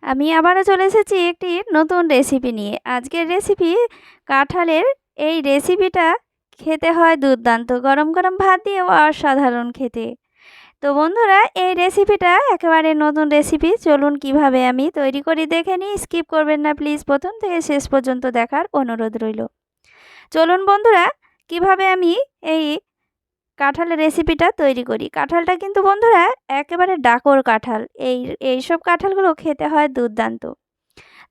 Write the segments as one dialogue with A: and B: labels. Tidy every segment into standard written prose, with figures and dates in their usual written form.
A: আমি আবারও চলে এসেছি একটি নতুন রেসিপি নিয়ে। আজকের রেসিপি কাঁঠালের। এই রেসিপিটা খেতে হয় দুর্দান্ত। গরম, গরম ভাত দিয়েও অসাধারণ খেতে। তো বন্ধুরা, এই রেসিপিটা একেবারে নতুন রেসিপি। চলুন কিভাবে আমি তৈরি করি দেখে নিই। স্কিপ করবেন না প্লিজ, প্রথম থেকে শেষ পর্যন্ত দেখার অনুরোধ রইল। চলুন বন্ধুরা, কিভাবে আমি এই কাঁঠালের রেসিপিটা তৈরি করি। কাঁঠালটা কিন্তু বন্ধুরা একেবারে ডাকর কাঁঠাল। এইসব কাঁঠালগুলো খেতে হয় দুর্দান্ত।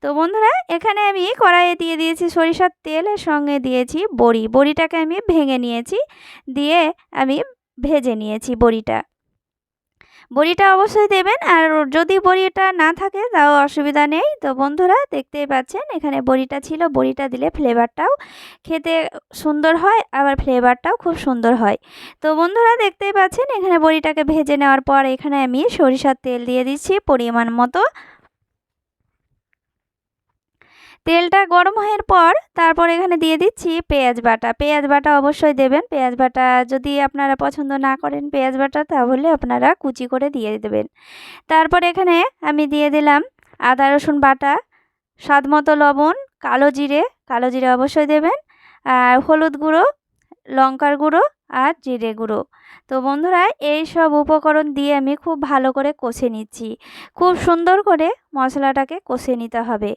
A: তো বন্ধুরা, এখানে আমি কড়াইয়ে দিয়ে দিয়েছি সরিষার তেল, এর সঙ্গে দিয়েছি বড়ি। বড়িটাকে আমি ভেঙে নিয়েছি, দিয়ে আমি ভেজে নিয়েছি বড়িটা। বড়িটা অবশ্যই দেবেন, আর যদি বড়িটা না থাকে তাও অসুবিধা নেই। তো বন্ধুরা দেখতেই পাচ্ছেন এখানে বড়িটা ছিল। বড়িটা দিলে ফ্লেভারটাও খেতে সুন্দর হয়, আবার ফ্লেভারটাও খুব সুন্দর হয়। তো বন্ধুরা দেখতেই পাচ্ছেন এখানে বড়িটাকে ভেজে নেওয়ার পর এখানে আমি সরিষার তেল দিয়ে দিচ্ছি পরিমাণ মতো। তেলটা গরম হওয়ার পর তারপর এখানে দিয়ে দিচ্ছি পেঁয়াজ বাটা। পেঁয়াজ বাটা অবশ্যই দেবেন। পেঁয়াজ বাটা যদি আপনারা পছন্দ না করেন পেঁয়াজ বাটা, তাহলে আপনারা কুচি করে দিয়ে দেবেন। তারপর এখানে আমি দিয়ে দিলাম আদা রসুন বাটা, স্বাদ মতো লবণ, কালো জিরে অবশ্যই দেবেন, আর হলুদ গুঁড়ো, লঙ্কার গুঁড়ো আর জিরে গুঁড়ো। তো বন্ধুরা এই সব উপকরণ দিয়ে আমি খুব ভালো করে কষে নিচ্ছি। খুব সুন্দর করে মশলাটাকে কষে নিতে হবে।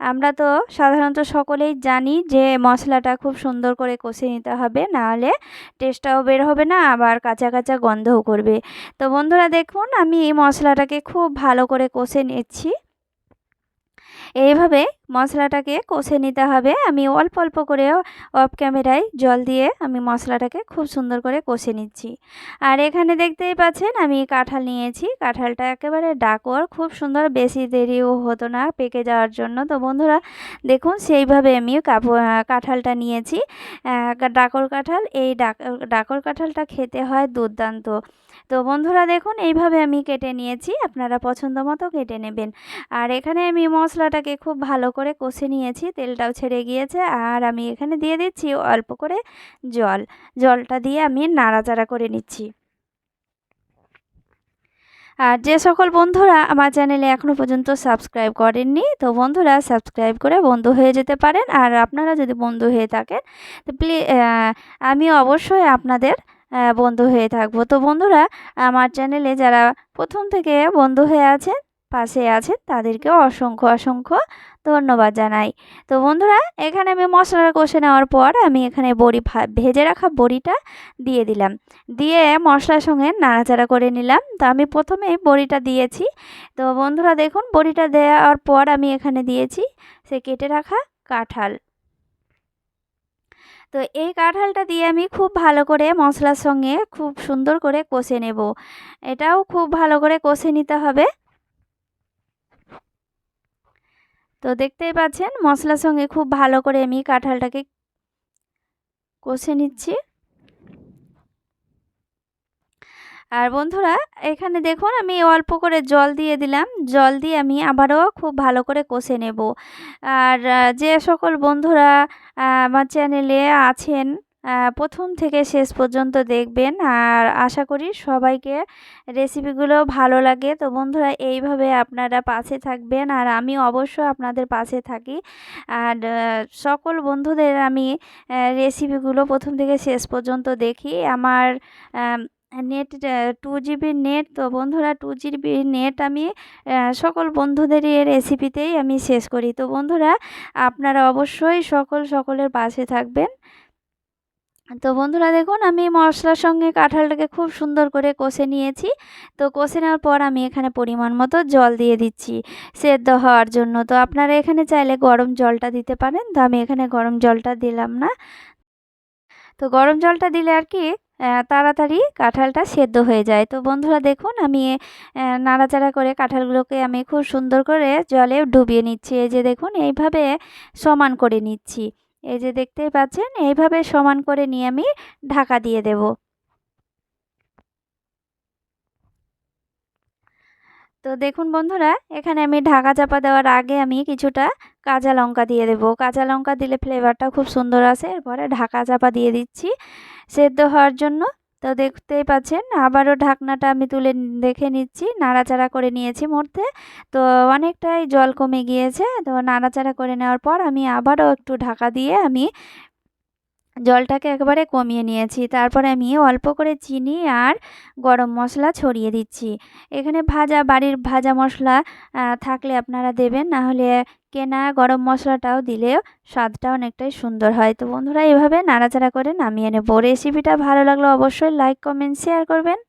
A: আমরা তো সাধারণত সকলেই জানি যে মশলাটা খুব সুন্দর করে কষে নিতে হবে, নাহলে টেস্টটাও বের হবে না, আবার কাঁচা কাঁচা গন্ধও করবে। তো বন্ধুরা দেখুন আমি এই মশলাটাকে খুব ভালো করে কষে নিচ্ছি। এইভাবে মশলাটাকে কষে নিতে হবে। আমি অল্প অল্প করে অফ ক্যামেরায় জল দিয়ে আমি মশলাটাকে খুব সুন্দর করে কষে নিচ্ছি। আর এখানে দেখতেই পাচ্ছেন আমি কাঁঠাল নিয়েছি। কাঁঠালটা একেবারে ডাকর, খুব সুন্দর, বেশি দেরিও হতো না পেকে যাওয়ার জন্য। তো বন্ধুরা দেখুন সেইভাবে আমি কাঁঠালটা নিয়েছি। ডাকর কাঁঠাল। এই ডাকর কাঁঠালটা খেতে হয় দুর্দান্ত। তো বন্ধুরা দেখুন এইভাবে আমি কেটে নিয়েছি, আপনারা পছন্দ মতো কেটে নেবেন। আর এখানে আমি মশলাটাকে খুব ভালো করে কষে নিয়েছি, তেলটাও ছেড়ে গিয়েছে। আর আমি এখানে দিয়ে দিচ্ছি অল্প করে জল। জলটা দিয়ে আমি নাড়াচাড়া করে নিচ্ছি। আর যে সকল বন্ধুরা আমার চ্যানেলে এখনও পর্যন্ত সাবস্ক্রাইব করেননি, তো বন্ধুরা সাবস্ক্রাইব করে বন্ধু হয়ে যেতে পারেন। আর আপনারা যদি বন্ধু হয়ে থাকেন তো আমি অবশ্যই আপনাদের বন্ধু হয়ে থাকবো। তো বন্ধুরা আমার চ্যানেলে যারা প্রথম থেকে বন্ধু হয়ে আছেন, পাশে আছেন, তাদেরকেও অসংখ্য অসংখ্য ধন্যবাদ জানাই। তো বন্ধুরা এখানে আমি মশলাটা কষে নেওয়ার পর আমি এখানে ভেজে রাখা বড়িটা দিয়ে দিলাম। দিয়ে মশলার সঙ্গে নাড়াচাড়া করে নিলাম। তো আমি প্রথমেই বড়িটা দিয়েছি। তো বন্ধুরা দেখুন বড়িটা দেওয়ার পর আমি এখানে দিয়েছি সে কেটে রাখা কাঁঠাল। তো এই কাঁঠালটা দিয়ে আমি খুব ভালো করে মশলার সঙ্গে খুব সুন্দর করে কষে নেব। এটাও খুব ভালো করে কষে নিতে হবে। তো দেখতেই পাচ্ছেন মশলার সঙ্গে খুব ভালো করে আমি কাঁঠালটাকে কষে নিচ্ছি। আর বন্ধুরা এখানে দেখুন আমি অল্প করে জল দিয়ে দিলাম। জল দিয়ে আমি আবারও খুব ভালো করে কষে নেব। আর যে সকল বন্ধুরা আমার চ্যানেলে আছেন প্রথম থেকে শেষ পর্যন্ত দেখবেন। আর আশা করি সবাইকে রেসিপিগুলো ভালো লাগে। তো বন্ধুরা এইভাবে আপনারা পাশে থাকবেন, আর আমি অবশ্য আপনাদের পাশে থাকি। আর সকল বন্ধুদের আমি রেসিপিগুলো প্রথম থেকে শেষ পর্যন্ত দেখি। আমার নেট 2 GB নেট। তো বন্ধুরা 2 GB নেট আমি সকল বন্ধুদেরই রেসিপিতেই আমি শেষ করি। তো বন্ধুরা আপনারা অবশ্যই সকলের পাশে থাকবেন। তো বন্ধুরা দেখুন আমি মশলার সঙ্গে কাঁঠালটাকে খুব সুন্দর করে কষে নিয়েছি। তো কষে নেওয়ার পর আমি এখানে পরিমাণ মতো জল দিয়ে দিচ্ছি সেদ্ধ হওয়ার জন্য। তো আপনারা এখানে চাইলে গরম জলটা দিতে পারেন, তো আমি এখানে গরম জলটা দিলাম না। তো গরম জলটা দিলে আর কি তাড়াতাড়ি কাঁঠালটা সেদ্ধ হয়ে যায়। তো বন্ধুরা দেখুন আমি নাড়াচাড়া করে কাঁঠালগুলোকে আমি খুব সুন্দর করে জলে ডুবিয়ে নিচ্ছি। এই যে দেখুন এইভাবে সমান করে নিচ্ছি। এই যে দেখতেই পাচ্ছেন এইভাবে সমান করে নিয়ে আমি ঢাকা দিয়ে দেব। তো দেখুন বন্ধুরা এখানে আমি ঢাকা চাপা দেওয়ার আগে আমি কিছুটা কাঁচা লঙ্কা দিয়ে দেবো। কাঁচা লঙ্কা দিলে ফ্লেভারটা খুব সুন্দর আসে। এরপরে ঢাকা চাপা দিয়ে দিচ্ছি সেদ্ধ হওয়ার জন্য। তো দেখতেই পাচ্ছেন আবারও ঢাকনাটা আমি তুলে দেখে নিচ্ছি, নাড়াচাড়া করে নিয়েছি মধ্যে। তো অনেকটাই জল কমে গিয়েছে। তো নাড়াচাড়া করে নেওয়ার পর আমি আবারও একটু ঢাকা দিয়ে আমি জলটাকে একেবারে কমিয়ে নিয়েছি। তারপরে আমি অল্প করে চিনি আর গরম মশলা ছড়িয়ে দিচ্ছি। এখানে বাড়ির ভাজা মশলা থাকলে আপনারা দেবেন, না হলে কেনা গরম মশলাটাও দিলেও স্বাদটা অনেকটাই সুন্দর হয়। তো বন্ধুরা এভাবে নাড়াচাড়া করে নামিয়ে নেব। রেসিপিটা ভালো লাগলে অবশ্যই লাইক, কমেন্ট, শেয়ার করবেন।